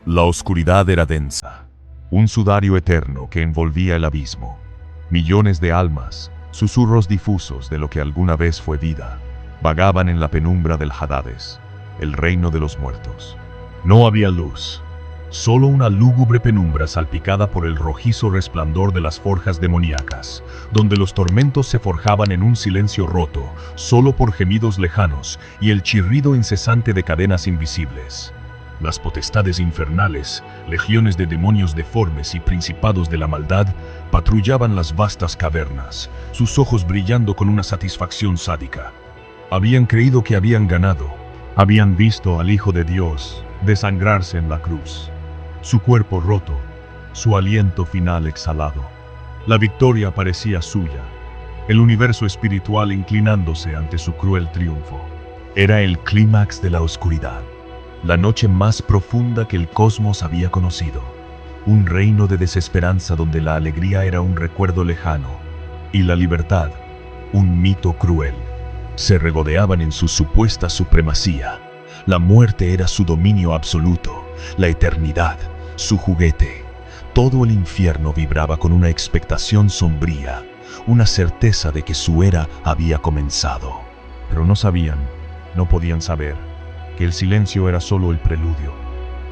La oscuridad era densa, un sudario eterno que envolvía el abismo. Millones de almas, susurros difusos de lo que alguna vez fue vida, vagaban en la penumbra del Hades, el reino de los muertos. No había luz, solo una lúgubre penumbra salpicada por el rojizo resplandor de las forjas demoníacas, donde los tormentos se forjaban en un silencio roto, solo por gemidos lejanos y el chirrido incesante de cadenas invisibles. Las potestades infernales, legiones de demonios deformes y principados de la maldad, patrullaban las vastas cavernas, sus ojos brillando con una satisfacción sádica. Habían creído que habían ganado, habían visto al Hijo de Dios desangrarse en la cruz, su cuerpo roto, su aliento final exhalado. La victoria parecía suya, el universo espiritual inclinándose ante su cruel triunfo. Era el clímax de la oscuridad, la noche más profunda que el cosmos había conocido, un reino de desesperanza donde la alegría era un recuerdo lejano y la libertad, un mito cruel. Se regodeaban en su supuesta supremacía. La muerte era su dominio absoluto, la eternidad, su juguete. Todo el infierno vibraba con una expectación sombría, una certeza de que su era había comenzado. Pero no sabían, no podían saber, que el silencio era solo el preludio.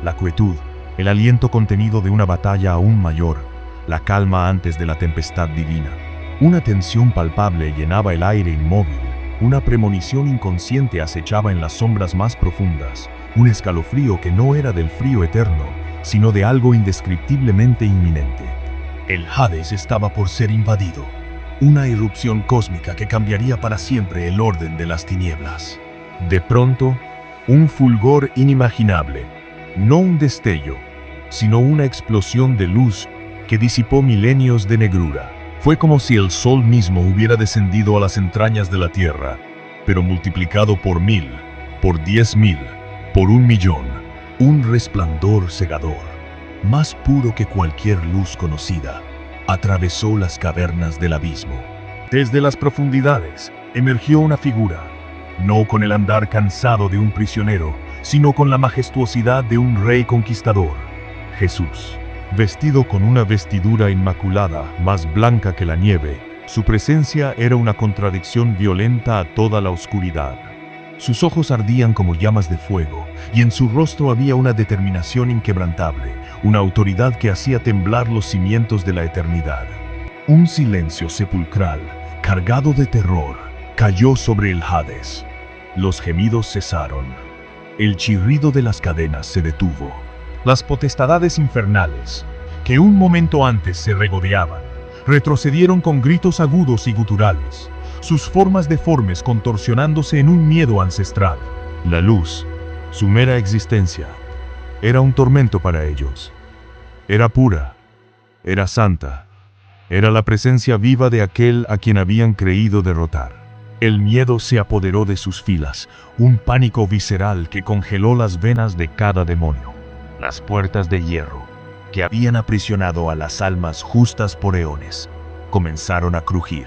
La quietud, el aliento contenido de una batalla aún mayor, la calma antes de la tempestad divina. Una tensión palpable llenaba el aire inmóvil, una premonición inconsciente acechaba en las sombras más profundas, un escalofrío que no era del frío eterno, sino de algo indescriptiblemente inminente. El Hades estaba por ser invadido, una irrupción cósmica que cambiaría para siempre el orden de las tinieblas. De pronto, un fulgor inimaginable, no un destello, sino una explosión de luz que disipó milenios de negrura. Fue como si el sol mismo hubiera descendido a las entrañas de la tierra, pero multiplicado por 1000, por 10.000, por 1.000.000. Un resplandor cegador, más puro que cualquier luz conocida, atravesó las cavernas del abismo. Desde las profundidades emergió una figura, no con el andar cansado de un prisionero, sino con la majestuosidad de un rey conquistador. Jesús, vestido con una vestidura inmaculada, más blanca que la nieve, su presencia era una contradicción violenta a toda la oscuridad. Sus ojos ardían como llamas de fuego, y en su rostro había una determinación inquebrantable, una autoridad que hacía temblar los cimientos de la eternidad. Un silencio sepulcral, cargado de terror, cayó sobre el Hades. Los gemidos cesaron. El chirrido de las cadenas se detuvo. Las potestades infernales, que un momento antes se regodeaban, retrocedieron con gritos agudos y guturales, sus formas deformes contorsionándose en un miedo ancestral. La luz, su mera existencia, era un tormento para ellos. Era pura, era santa, era la presencia viva de aquel a quien habían creído derrotar. El miedo se apoderó de sus filas, un pánico visceral que congeló las venas de cada demonio. Las puertas de hierro, que habían aprisionado a las almas justas por eones, comenzaron a crujir,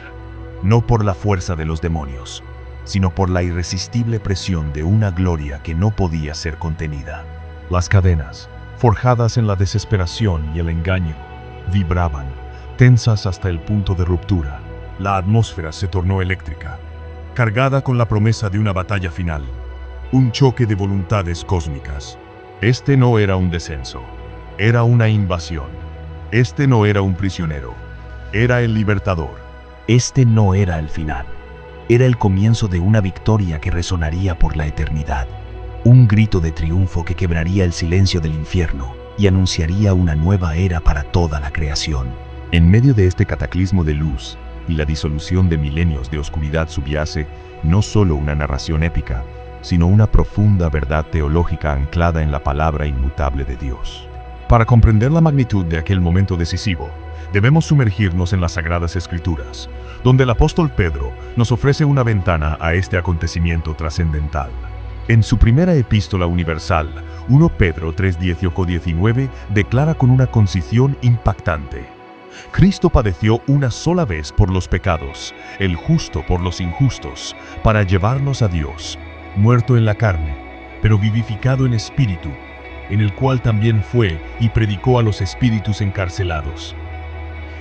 no por la fuerza de los demonios, sino por la irresistible presión de una gloria que no podía ser contenida. Las cadenas, forjadas en la desesperación y el engaño, vibraban, tensas hasta el punto de ruptura. La atmósfera se tornó eléctrica, cargada con la promesa de una batalla final, un choque de voluntades cósmicas. Este no era un descenso, era una invasión. Este no era un prisionero, era el libertador. Este no era el final, era el comienzo de una victoria que resonaría por la eternidad. Un grito de triunfo que quebraría el silencio del infierno y anunciaría una nueva era para toda la creación. En medio de este cataclismo de luz y la disolución de milenios de oscuridad subyace no solo una narración épica, sino una profunda verdad teológica anclada en la palabra inmutable de Dios. Para comprender la magnitud de aquel momento decisivo, debemos sumergirnos en las Sagradas Escrituras, donde el apóstol Pedro nos ofrece una ventana a este acontecimiento trascendental. En su primera epístola universal, 1 Pedro 3:18-19, declara con una concisión impactante: Cristo padeció una sola vez por los pecados, el justo por los injustos, para llevarnos a Dios, muerto en la carne, pero vivificado en espíritu, en el cual también fue y predicó a los espíritus encarcelados.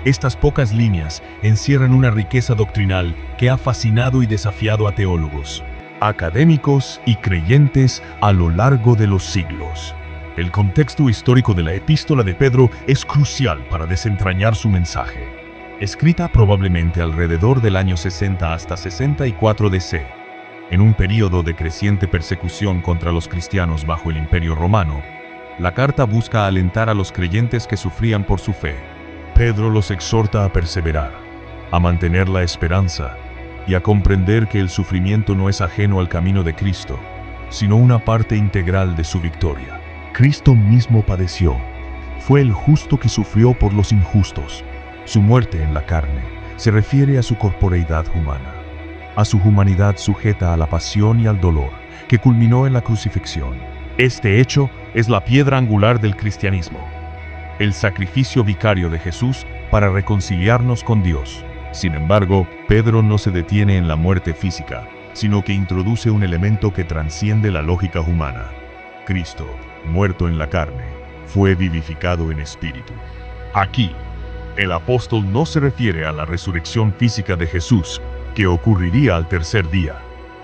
Estas pocas líneas encierran una riqueza doctrinal que ha fascinado y desafiado a teólogos, académicos y creyentes a lo largo de los siglos. El contexto histórico de la epístola de Pedro es crucial para desentrañar su mensaje. Escrita probablemente alrededor del año 60 hasta 64 DC, en un período de creciente persecución contra los cristianos bajo el Imperio Romano, la carta busca alentar a los creyentes que sufrían por su fe. Pedro los exhorta a perseverar, a mantener la esperanza y a comprender que el sufrimiento no es ajeno al camino de Cristo, sino una parte integral de su victoria. Cristo mismo padeció. Fue el justo que sufrió por los injustos. Su muerte en la carne se refiere a su corporeidad humana, a su humanidad sujeta a la pasión y al dolor, que culminó en la crucifixión. Este hecho es la piedra angular del cristianismo, el sacrificio vicario de Jesús para reconciliarnos con Dios. Sin embargo, Pedro no se detiene en la muerte física, sino que introduce un elemento que trasciende la lógica humana. Cristo, muerto en la carne, fue vivificado en espíritu. Aquí, el apóstol no se refiere a la resurrección física de Jesús, que ocurriría al tercer día,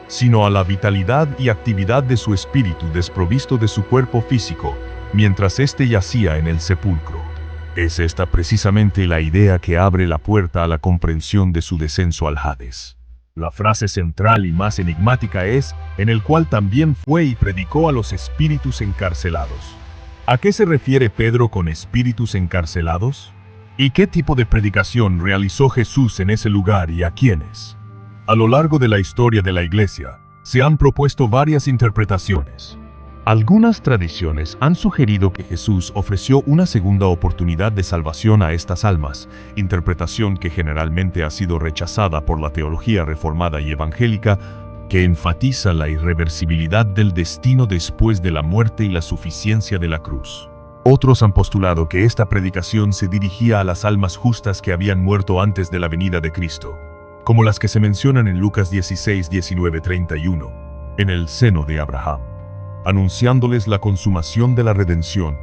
sino a la vitalidad y actividad de su espíritu desprovisto de su cuerpo físico, mientras éste yacía en el sepulcro. Es esta precisamente la idea que abre la puerta a la comprensión de su descenso al Hades. La frase central y más enigmática es, en el cual también fue y predicó a los espíritus encarcelados. ¿A qué se refiere Pedro con espíritus encarcelados? ¿Y qué tipo de predicación realizó Jesús en ese lugar y a quiénes? A lo largo de la historia de la Iglesia, se han propuesto varias interpretaciones. Algunas tradiciones han sugerido que Jesús ofreció una segunda oportunidad de salvación a estas almas, interpretación que generalmente ha sido rechazada por la teología reformada y evangélica, que enfatiza la irreversibilidad del destino después de la muerte y la suficiencia de la cruz. Otros han postulado que esta predicación se dirigía a las almas justas que habían muerto antes de la venida de Cristo, como las que se mencionan en Lucas 16, 19, 31, en el seno de Abraham, anunciándoles la consumación de la redención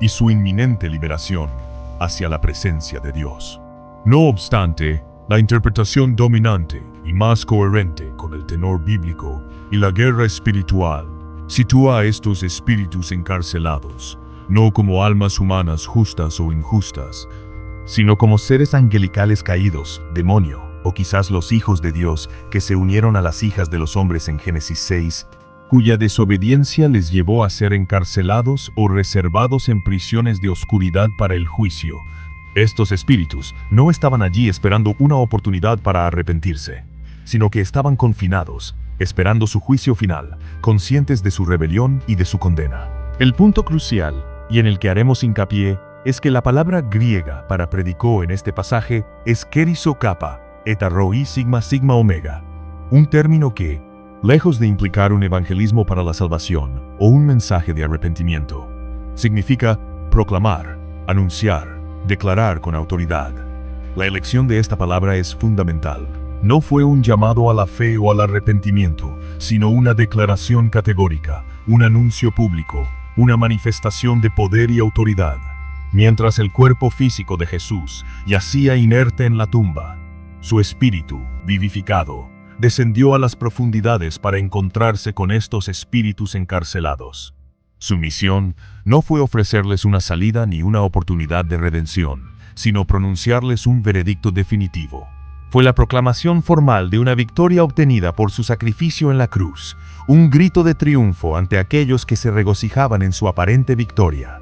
y su inminente liberación hacia la presencia de Dios. No obstante, la interpretación dominante y más coherente con el tenor bíblico y la guerra espiritual sitúa a estos espíritus encarcelados no como almas humanas justas o injustas, sino como seres angelicales caídos, demonio, o quizás los hijos de Dios que se unieron a las hijas de los hombres en Génesis 6, cuya desobediencia les llevó a ser encarcelados o reservados en prisiones de oscuridad para el juicio. Estos espíritus no estaban allí esperando una oportunidad para arrepentirse, sino que estaban confinados, esperando su juicio final, conscientes de su rebelión y de su condena. El punto crucial, y en el que haremos hincapié, es que la palabra griega para predicó en este pasaje es kerizo kappa, eta rho sigma sigma omega, un término que, lejos de implicar un evangelismo para la salvación o un mensaje de arrepentimiento, significa proclamar, anunciar, declarar con autoridad. La elección de esta palabra es fundamental. No fue un llamado a la fe o al arrepentimiento, sino una declaración categórica, un anuncio público, una manifestación de poder y autoridad. Mientras el cuerpo físico de Jesús yacía inerte en la tumba, su espíritu, vivificado, descendió a las profundidades para encontrarse con estos espíritus encarcelados. Su misión no fue ofrecerles una salida ni una oportunidad de redención, sino pronunciarles un veredicto definitivo. Fue la proclamación formal de una victoria obtenida por su sacrificio en la cruz, un grito de triunfo ante aquellos que se regocijaban en su aparente victoria.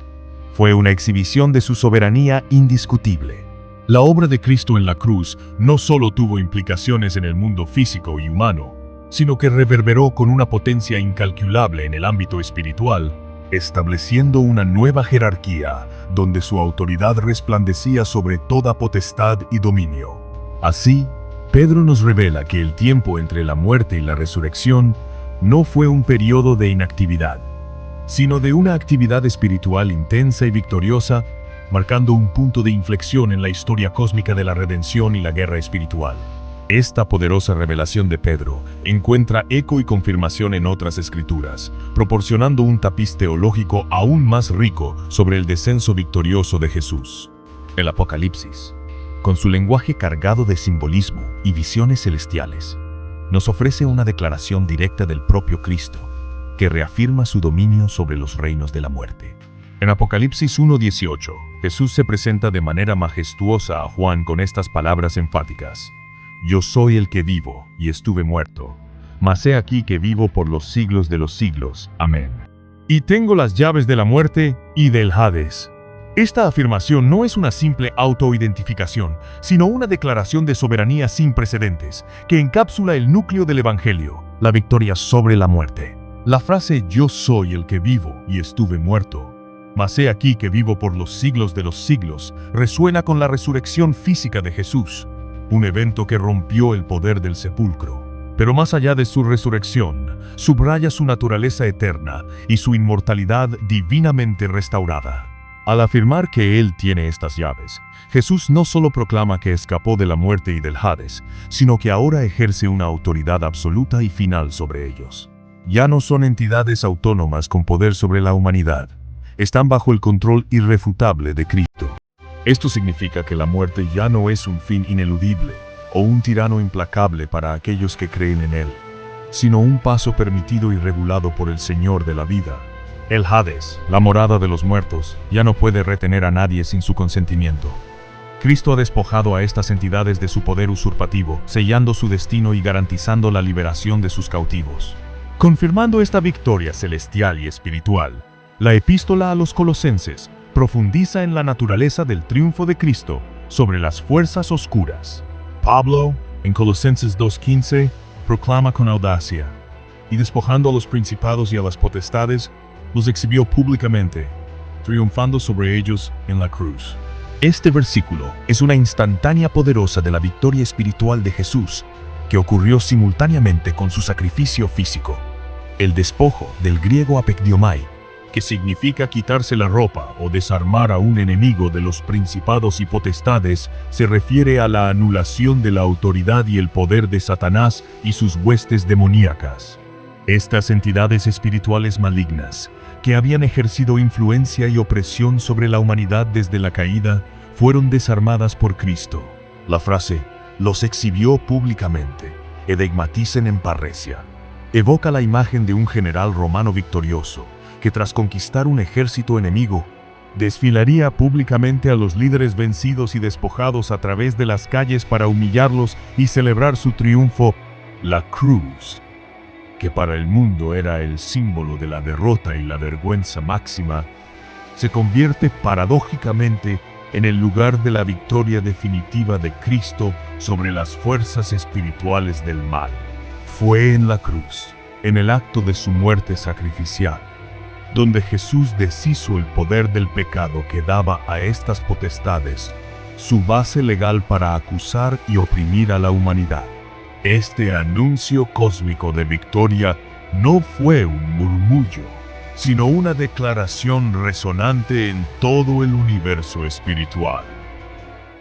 Fue una exhibición de su soberanía indiscutible. La obra de Cristo en la cruz no solo tuvo implicaciones en el mundo físico y humano, sino que reverberó con una potencia incalculable en el ámbito espiritual, estableciendo una nueva jerarquía donde su autoridad resplandecía sobre toda potestad y dominio. Así, Pedro nos revela que el tiempo entre la muerte y la resurrección no fue un periodo de inactividad, sino de una actividad espiritual intensa y victoriosa, marcando un punto de inflexión en la historia cósmica de la redención y la guerra espiritual. Esta poderosa revelación de Pedro encuentra eco y confirmación en otras escrituras, proporcionando un tapiz teológico aún más rico sobre el descenso victorioso de Jesús. El Apocalipsis, con su lenguaje cargado de simbolismo y visiones celestiales, nos ofrece una declaración directa del propio Cristo, que reafirma su dominio sobre los reinos de la muerte. En Apocalipsis 1:18, Jesús se presenta de manera majestuosa a Juan con estas palabras enfáticas: Yo soy el que vivo y estuve muerto, mas he aquí que vivo por los siglos de los siglos. Amén. Y tengo las llaves de la muerte y del Hades. Esta afirmación no es una simple autoidentificación, sino una declaración de soberanía sin precedentes, que encapsula el núcleo del Evangelio, la victoria sobre la muerte. La frase «Yo soy el que vivo y estuve muerto, mas he aquí que vivo por los siglos de los siglos» resuena con la resurrección física de Jesús, un evento que rompió el poder del sepulcro. Pero más allá de su resurrección, subraya su naturaleza eterna y su inmortalidad divinamente restaurada. Al afirmar que Él tiene estas llaves, Jesús no solo proclama que escapó de la muerte y del Hades, sino que ahora ejerce una autoridad absoluta y final sobre ellos. Ya no son entidades autónomas con poder sobre la humanidad. Están bajo el control irrefutable de Cristo. Esto significa que la muerte ya no es un fin ineludible o un tirano implacable para aquellos que creen en Él, sino un paso permitido y regulado por el Señor de la vida. El Hades, la morada de los muertos, ya no puede retener a nadie sin su consentimiento. Cristo ha despojado a estas entidades de su poder usurpativo, sellando su destino y garantizando la liberación de sus cautivos. Confirmando esta victoria celestial y espiritual, la epístola a los Colosenses profundiza en la naturaleza del triunfo de Cristo sobre las fuerzas oscuras. Pablo, en Colosenses 2:15, proclama con audacia: y despojando a los principados y a las potestades, los exhibió públicamente, triunfando sobre ellos en la cruz. Este versículo es una instantánea poderosa de la victoria espiritual de Jesús, que ocurrió simultáneamente con su sacrificio físico. El despojo, del griego apekdiomai, que significa quitarse la ropa o desarmar a un enemigo de los principados y potestades, se refiere a la anulación de la autoridad y el poder de Satanás y sus huestes demoníacas. Estas entidades espirituales malignas, que habían ejercido influencia y opresión sobre la humanidad desde la caída, fueron desarmadas por Cristo. La frase «los exhibió públicamente», edegmaticen en parresia, evoca la imagen de un general romano victorioso, que tras conquistar un ejército enemigo, desfilaría públicamente a los líderes vencidos y despojados a través de las calles para humillarlos y celebrar su triunfo. La cruz, que para el mundo era el símbolo de la derrota y la vergüenza máxima, se convierte paradójicamente en el lugar de la victoria definitiva de Cristo sobre las fuerzas espirituales del mal. Fue en la cruz, en el acto de su muerte sacrificial, donde Jesús deshizo el poder del pecado que daba a estas potestades su base legal para acusar y oprimir a la humanidad. Este anuncio cósmico de victoria no fue un murmullo, sino una declaración resonante en todo el universo espiritual.